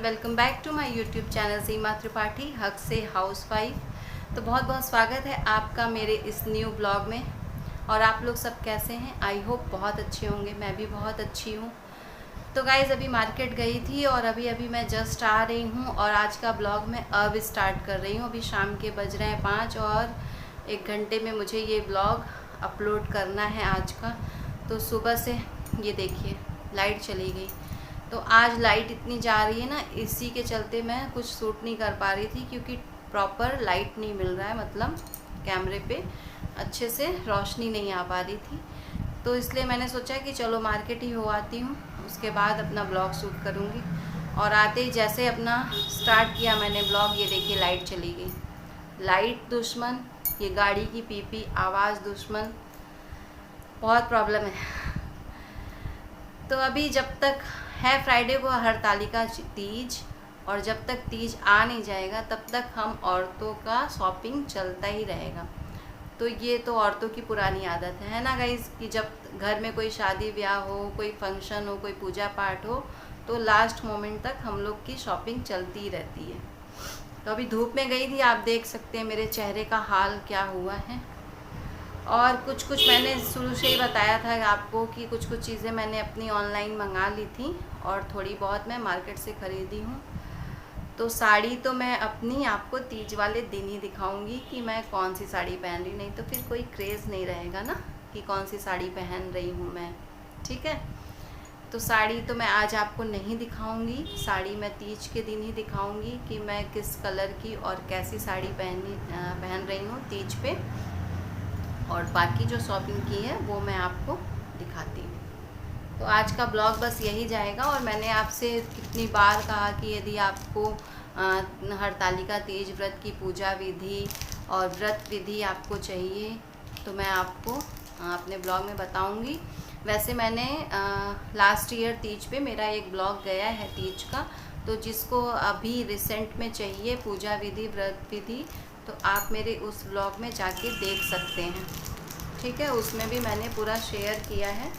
Welcome back to my YouTube channel Seema Tripathi हक से housewife. तो बहुत बहुत स्वागत है आपका मेरे इस न्यू ब्लॉग में। और आप लोग सब कैसे हैं? आई होप बहुत अच्छे होंगे। मैं भी बहुत अच्छी हूँ। तो गाइज़ अभी मार्केट गई थी और अभी मैं जस्ट आ रही हूँ और आज का ब्लॉग मैं अब स्टार्ट कर रही हूँ। अभी शाम के बज रहे हैं 5 और 1 घंटे में मुझे ये ब्लॉग अपलोड करना है आज का। तो सुबह से ये देखिए लाइट चली गई। तो आज लाइट इतनी जा रही है ना, इसी के चलते मैं कुछ शूट नहीं कर पा रही थी क्योंकि प्रॉपर लाइट नहीं मिल रहा है, मतलब कैमरे पे अच्छे से रोशनी नहीं आ पा रही थी। तो इसलिए मैंने सोचा कि चलो मार्केट ही हो आती हूँ, उसके बाद अपना ब्लॉग शूट करूँगी। और आते ही जैसे अपना स्टार्ट किया मैंने ब्लॉग, ये देखिए लाइट चली गई। लाइट दुश्मन, ये गाड़ी की पीपी आवाज़ दुश्मन, बहुत प्रॉब्लम है। तो अभी जब तक है फ्राइडे को हरतालिका तीज, और जब तक तीज आ नहीं जाएगा तब तक हम औरतों का शॉपिंग चलता ही रहेगा। तो ये तो औरतों की पुरानी आदत है ना गाइज़, कि जब घर में कोई शादी ब्याह हो, कोई फंक्शन हो, कोई पूजा पाठ हो, तो लास्ट मोमेंट तक हम लोग की शॉपिंग चलती ही रहती है। तो अभी धूप में गई थी, आप देख सकते हैं मेरे चेहरे का हाल क्या हुआ है। और कुछ मैंने शुरू से ही बताया था आपको कि कुछ चीज़ें मैंने अपनी ऑनलाइन मंगा ली थी और थोड़ी बहुत मैं मार्केट से ख़रीदी हूँ। तो साड़ी तो मैं अपनी आपको तीज वाले दिन ही दिखाऊंगी कि मैं कौन सी साड़ी पहन रही, नहीं तो फिर कोई क्रेज़ नहीं रहेगा ना कि कौन सी साड़ी पहन रही हूँ मैं। ठीक है, तो साड़ी तो मैं आज आपको नहीं दिखाऊंगी। साड़ी मैं तीज के दिन ही दिखाऊंगी कि मैं किस कलर की और कैसी साड़ी पहन रही हूँ तीज पे। और बाकी जो शॉपिंग की है वो मैं आपको दिखाती हूँ। तो आज का ब्लॉग बस यही जाएगा। और मैंने आपसे कितनी बार कहा कि यदि आपको हरतालिका तीज व्रत की पूजा विधि और व्रत विधि आपको चाहिए तो मैं आपको अपने ब्लॉग में बताऊंगी। वैसे मैंने लास्ट ईयर तीज पे मेरा एक ब्लॉग गया है तीज का, तो जिसको अभी रिसेंट में चाहिए पूजा विधि व्रत विधि तो आप मेरे उस ब्लॉग में जाके देख सकते हैं। ठीक है, उसमें भी मैंने पूरा शेयर किया है।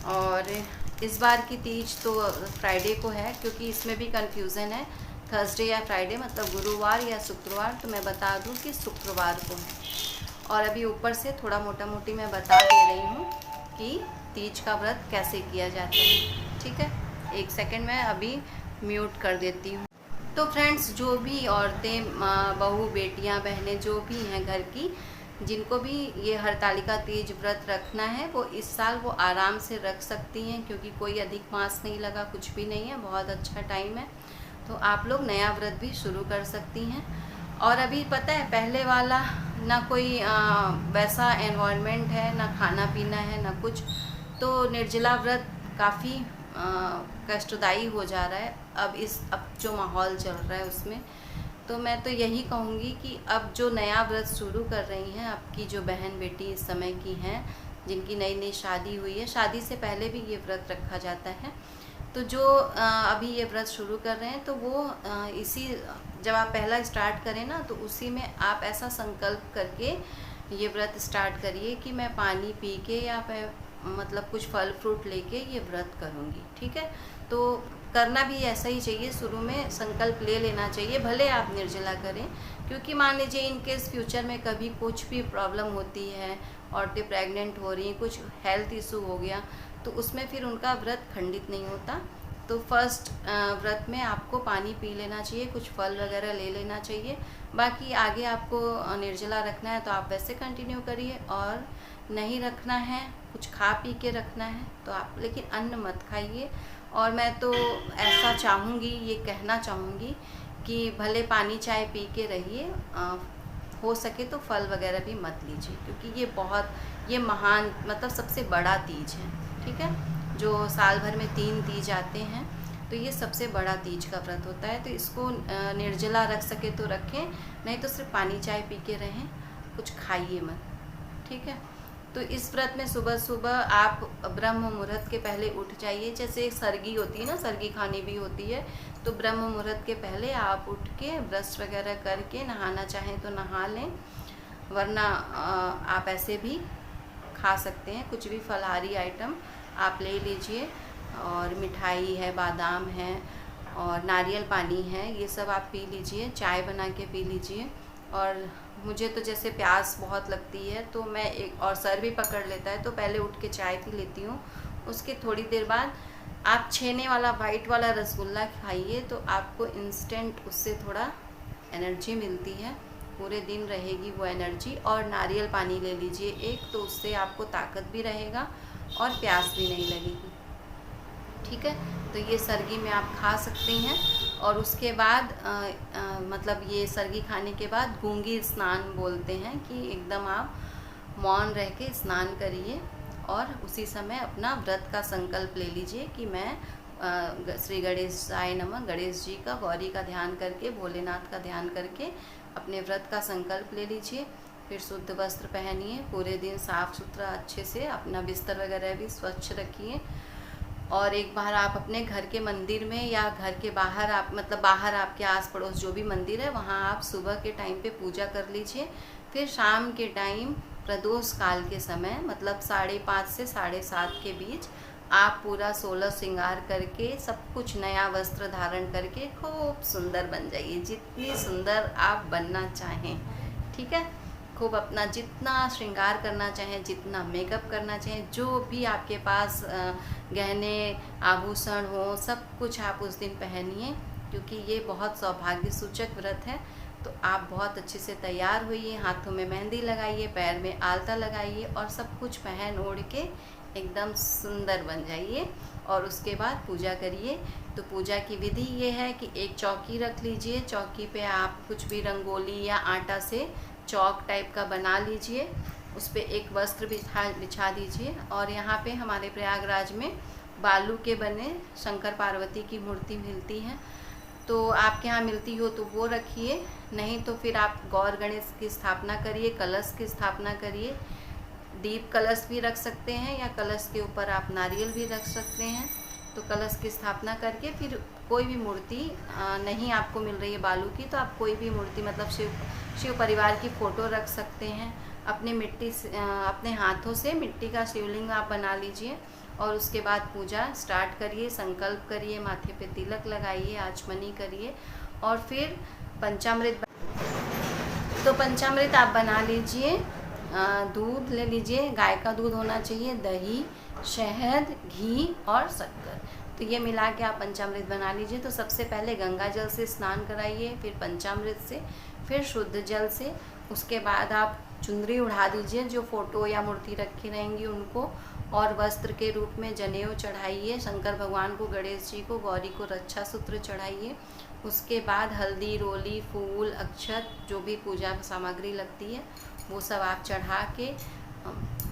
और इस बार की तीज तो फ्राइडे को है, क्योंकि इसमें भी कंफ्यूजन है थर्सडे या फ्राइडे, मतलब गुरुवार या शुक्रवार। तो मैं बता दूं कि शुक्रवार को है। और अभी ऊपर से थोड़ा मोटा मोटी मैं बता दे रही हूँ कि तीज का व्रत कैसे किया जाता है। ठीक है, 1 सेकेंड मैं अभी म्यूट कर देती हूँ। तो फ्रेंड्स, जो भी औरतें, बहू, बेटियां, बहनें जो भी हैं घर की, जिनको भी ये हरतालिका तीज व्रत रखना है वो इस साल वो आराम से रख सकती हैं, क्योंकि कोई अधिक मास नहीं लगा, कुछ भी नहीं है, बहुत अच्छा टाइम है। तो आप लोग नया व्रत भी शुरू कर सकती हैं। और अभी पता है पहले वाला ना कोई वैसा एनवायरनमेंट है, ना खाना पीना है, ना कुछ। तो निर्जला व्रत काफ़ी कष्टदायी हो जा रहा है अब जो माहौल चल रहा है उसमें। तो मैं तो यही कहूँगी कि अब जो नया व्रत शुरू कर रही हैं आपकी जो बहन बेटी इस समय की हैं, जिनकी नई नई शादी हुई है, शादी से पहले भी ये व्रत रखा जाता है, तो जो अभी ये व्रत शुरू कर रहे हैं तो वो इसी जब आप पहला स्टार्ट करें ना, तो उसी में आप ऐसा संकल्प करके ये व्रत स्टार्ट करिए कि मैं पानी पी के या मतलब कुछ फल फ्रूट लेके ये व्रत करूँगी। ठीक है, तो करना भी ऐसा ही चाहिए, शुरू में संकल्प ले लेना चाहिए, भले आप निर्जला करें। क्योंकि मान लीजिए इन केस फ्यूचर में कभी कुछ भी प्रॉब्लम होती है, औरतें प्रेग्नेंट हो रही हैं, कुछ हेल्थ इशू हो गया, तो उसमें फिर उनका व्रत खंडित नहीं होता। तो फर्स्ट व्रत में आपको पानी पी लेना चाहिए, कुछ फल वगैरह ले लेना चाहिए। बाकी आगे आपको निर्जला रखना है तो आप वैसे कंटिन्यू करिए, और नहीं रखना है, कुछ खा पी के रखना है तो आप, लेकिन अन्न मत खाइए। और मैं तो ऐसा चाहूँगी, ये कहना चाहूँगी कि भले पानी चाय पी के रहिए, हो सके तो फल वगैरह भी मत लीजिए, क्योंकि ये महान, मतलब सबसे बड़ा तीज है। ठीक है, जो साल भर में 3 तीज आते हैं, तो ये सबसे बड़ा तीज का व्रत होता है। तो इसको निर्जला रख सके तो रखें, नहीं तो सिर्फ पानी चाय पी के रहें, कुछ खाइए मत। ठीक है, तो इस व्रत में सुबह सुबह आप ब्रह्म मुहूर्त के पहले उठ जाइए। जैसे सरगी होती है ना, सरगी खानी भी होती है, तो ब्रह्म मुहूर्त के पहले आप उठ के ब्रश वगैरह करके नहाना चाहें तो नहा लें, वरना आप ऐसे भी खा सकते हैं। कुछ भी फलाहारी आइटम आप ले लीजिए, और मिठाई है, बादाम है, और नारियल पानी है, ये सब आप पी लीजिए, चाय बना के पी लीजिए। और मुझे तो जैसे प्यास बहुत लगती है तो मैं एक और सर भी पकड़ लेता है तो पहले उठ के चाय पी लेती हूँ। उसके थोड़ी देर बाद आप छेने वाला वाइट वाला रसगुल्ला खाइए तो आपको इंस्टेंट उससे थोड़ा एनर्जी मिलती है, पूरे दिन रहेगी वो एनर्जी। और नारियल पानी ले लीजिए एक, तो उससे आपको ताकत भी रहेगा और प्यास भी नहीं लगेगी। ठीक है, तो ये सर्गी में आप खा सकते हैं। और उसके बाद मतलब ये सर्गी खाने के बाद गूंगी स्नान बोलते हैं कि एकदम आप मौन रह के स्नान करिए और उसी समय अपना व्रत का संकल्प ले लीजिए कि मैं श्री गणेशाय नमः, गणेश जी का, गौरी का ध्यान करके, भोलेनाथ का ध्यान करके अपने व्रत का संकल्प ले लीजिए। फिर शुद्ध वस्त्र पहनिए, पूरे दिन साफ़ सुथरा अच्छे से अपना बिस्तर वगैरह भी स्वच्छ रखिए। और एक बार आप अपने घर के मंदिर में या घर के बाहर, आप मतलब बाहर आपके आस पड़ोस जो भी मंदिर है वहाँ आप सुबह के टाइम पे पूजा कर लीजिए। फिर शाम के टाइम प्रदोष काल के समय मतलब 5:30 से 7:30 के बीच आप पूरा 16 श्रृंगार करके, सब कुछ नया वस्त्र धारण करके खूब सुंदर बन जाइए, जितनी सुंदर आप बनना चाहें। ठीक है, खूब अपना जितना श्रृंगार करना चाहें, जितना मेकअप करना चाहें, जो भी आपके पास गहने आभूषण हो, सब कुछ आप उस दिन पहनिए, क्योंकि ये बहुत सौभाग्य सूचक व्रत है। तो आप बहुत अच्छे से तैयार होइए, हाथों में मेहंदी लगाइए, पैर में आलता लगाइए और सब कुछ पहन ओढ़ के एकदम सुंदर बन जाइए। और उसके बाद पूजा करिए। तो पूजा की विधि ये है कि एक चौकी रख लीजिए, चौकी पे आप कुछ भी रंगोली या आटा से चौक टाइप का बना लीजिए, उस पर एक वस्त्र बिछा दीजिए। और यहाँ पे हमारे प्रयागराज में बालू के बने शंकर पार्वती की मूर्ति मिलती है, तो आपके यहाँ मिलती हो तो वो रखिए, नहीं तो फिर आप गौर गणेश की स्थापना करिए, कलश की स्थापना करिए। दीप कलश भी रख सकते हैं या कलश के ऊपर आप नारियल भी रख सकते हैं। तो कलश की स्थापना करके फिर कोई भी मूर्ति नहीं आपको मिल रही है बालू की, तो आप कोई भी मूर्ति मतलब शिव परिवार की फ़ोटो रख सकते हैं। अपने मिट्टी से अपने हाथों से मिट्टी का शिवलिंग आप बना लीजिए और उसके बाद पूजा स्टार्ट करिए, संकल्प करिए, माथे पे तिलक लगाइए, आचमनी करिए। और फिर पंचामृत, तो पंचामृत आप बना लीजिए। दूध ले लीजिए, गाय का दूध होना चाहिए, दही, शहद, घी और शक्कर, तो ये मिला के आप पंचामृत बना लीजिए। तो सबसे पहले गंगा जल से स्नान कराइए, फिर पंचामृत से, फिर शुद्ध जल से। उसके बाद आप चुनरी उड़ा दीजिए, जो फोटो या मूर्ति रखी रहेंगी उनको, और वस्त्र के रूप में जनेऊ चढ़ाइए शंकर भगवान को, गणेश जी को, गौरी को रक्षा सूत्र चढ़ाइए। उसके बाद हल्दी, रोली, फूल, अक्षत, जो भी पूजा सामग्री लगती है वो सब आप चढ़ा के,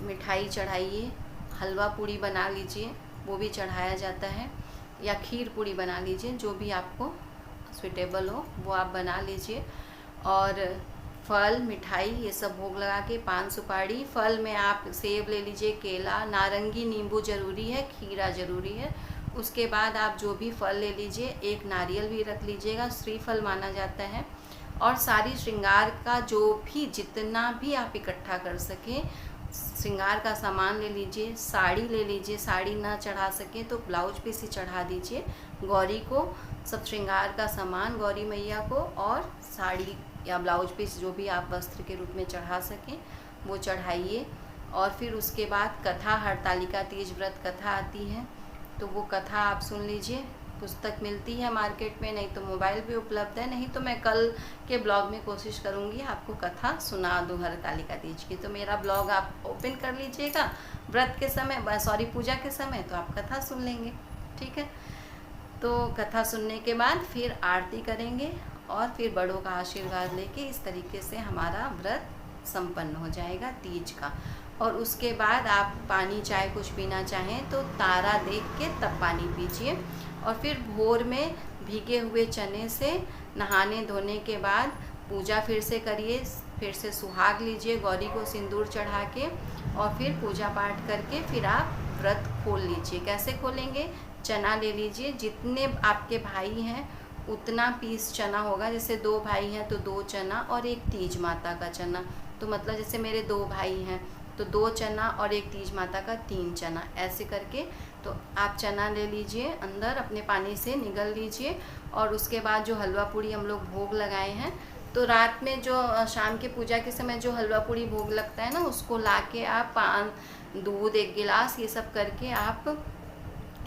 मिठाई चढ़ाइए, हलवा पूड़ी बना लीजिए, वो भी चढ़ाया जाता है, या खीर पूड़ी बना लीजिए, जो भी आपको सुटेबल हो वो आप बना लीजिए। और फल, मिठाई ये सब भोग लगा के, पान सुपारी, फल में आप सेब ले लीजिए, केला, नारंगी, नींबू ज़रूरी है, खीरा ज़रूरी है। उसके बाद आप जो भी फल ले लीजिए, एक नारियल भी रख लीजिएगा, श्रीफल माना जाता है। और सारी श्रृंगार का जो भी जितना भी आप इकट्ठा कर सकें श्रृंगार का सामान ले लीजिए। साड़ी ले लीजिए, साड़ी ना चढ़ा सकें तो ब्लाउज पीस ही चढ़ा दीजिए गौरी को। सब श्रृंगार का सामान गौरी मैया को, और साड़ी या ब्लाउज पीस जो भी आप वस्त्र के रूप में चढ़ा सकें वो चढ़ाइए। और फिर उसके बाद कथा, हरतालिका तीज व्रत कथा आती है, तो वो कथा आप सुन लीजिए। पुस्तक मिलती है मार्केट में, नहीं तो मोबाइल भी उपलब्ध है, नहीं तो मैं कल के ब्लॉग में कोशिश करूँगी आपको कथा सुना दूँ हरतालिका तीज की। तो मेरा ब्लॉग आप ओपन कर लीजिएगा व्रत के समय, पूजा के समय, तो आप कथा सुन लेंगे। ठीक है, तो कथा सुनने के बाद फिर आरती करेंगे और फिर बड़ों का आशीर्वाद लेके इस तरीके से हमारा व्रत संपन्न हो जाएगा तीज का। और उसके बाद आप पानी, चाय कुछ पीना चाहें तो तारा देख के तब पानी पीजिए। और फिर भोर में भीगे हुए चने से नहाने धोने के बाद पूजा फिर से करिए, फिर से सुहाग लीजिए गौरी को सिंदूर चढ़ा के, और फिर पूजा पाठ करके फिर आप व्रत खोल लीजिए। कैसे खोलेंगे? चना ले लीजिए, जितने आपके भाई हैं उतना पीस चना होगा। जैसे 2 भाई हैं तो 2 चना और 1 तीज माता का चना, तो मतलब जैसे मेरे 2 भाई हैं तो 2 चना और एक तीज माता का 3 चना, ऐसे करके। तो आप चना ले लीजिए, अंदर अपने पानी से निगल लीजिए। और उसके बाद जो हलवा पूड़ी हम लोग भोग लगाए हैं, तो रात में जो शाम के पूजा के समय जो हलवा पूड़ी भोग लगता है ना, उसको लाके आप दूध 1 गिलास, ये सब करके आप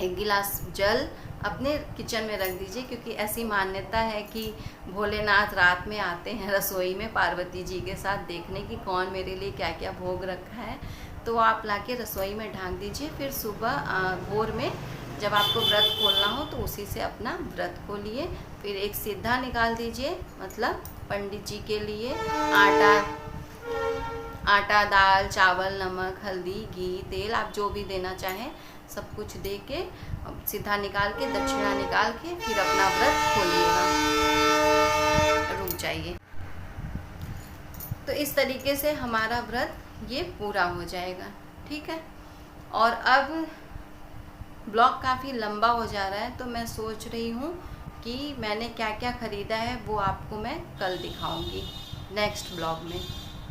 1 गिलास जल अपने किचन में रख दीजिए। क्योंकि ऐसी मान्यता है कि भोलेनाथ रात में आते हैं रसोई में पार्वती जी के साथ देखने की कौन मेरे लिए क्या क्या भोग रखा है। तो आप लाके रसोई में ढांक दीजिए। फिर सुबह भोर में जब आपको व्रत खोलना हो तो उसी से अपना व्रत खोलिए। फिर एक सीधा निकाल दीजिए, मतलब पंडित जी के लिए आटा, दाल, चावल, नमक, हल्दी, घी, तेल, आप जो भी देना चाहें सब कुछ दे के सीधा निकाल के, दक्षिणा निकाल के फिर अपना व्रत खोलिएगा। रुक जाइए। तो इस तरीके से हमारा व्रत ये पूरा हो जाएगा, ठीक है। और अब ब्लॉग काफ़ी लंबा हो जा रहा है, तो मैं सोच रही हूँ कि मैंने क्या क्या ख़रीदा है वो आपको मैं कल दिखाऊंगी नेक्स्ट ब्लॉग में,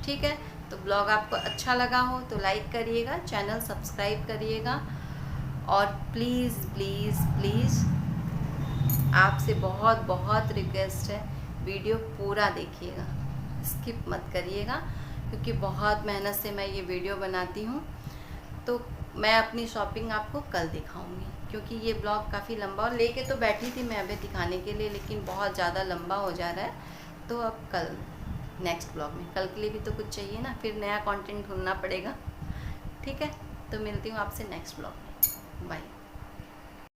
ठीक है। तो ब्लॉग आपको अच्छा लगा हो तो लाइक करिएगा, चैनल सब्सक्राइब करिएगा। और प्लीज़ प्लीज़ प्लीज़ आपसे बहुत बहुत रिक्वेस्ट है, वीडियो पूरा देखिएगा, स्किप मत करिएगा। क्योंकि बहुत मेहनत से मैं ये वीडियो बनाती हूँ। तो मैं अपनी शॉपिंग आपको कल दिखाऊंगी, क्योंकि ये ब्लॉग काफ़ी लंबा, और लेके तो बैठी थी मैं अभी दिखाने के लिए, लेकिन बहुत ज़्यादा लंबा हो जा रहा है। तो अब कल नेक्स्ट ब्लॉग में, कल के लिए भी तो कुछ चाहिए ना, फिर नया कंटेंट ढूंढना पड़ेगा, ठीक है। तो मिलती हूँ आपसे नेक्स्ट ब्लॉग में, बाय।